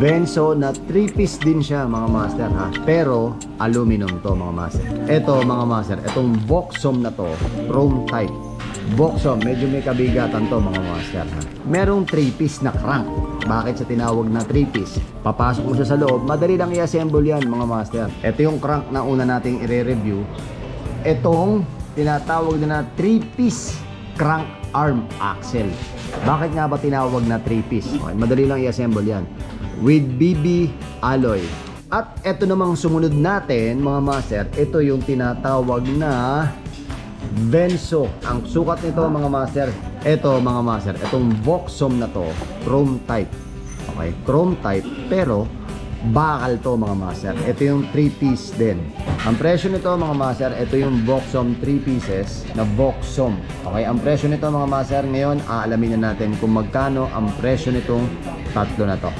Venso na 3-piece din siya mga master ha. Pero aluminum to mga master. Ito mga master, itong Voxom na to, chrome type. Voxom, medyo may kabigatan to mga master ha. Merong 3-piece na crank. Bakit sa tinawag na 3-piece? Papasok mo siya sa loob, madali lang i-assemble yan mga master. Ito yung crank na una nating i-review. Itong tinatawag na 3-piece crank arm axle. Bakit nga ba tinawag na 3-piece? Okay, madali lang i-assemble yan with BB alloy. At ito namang sumunod natin mga master, ito yung tinatawag na Venso. Ang sukat nito mga master, ito mga master, itong Voxom na to, chrome type. Okay, chrome type pero bakal to mga master. Ito yung 3-piece din. Ang presyo nito mga master, ito yung Voxom 3 pieces na Voxom. Okay, ang presyo nito mga master, ngayon aalamin na natin kung magkano ang presyo nitong tatlo na to.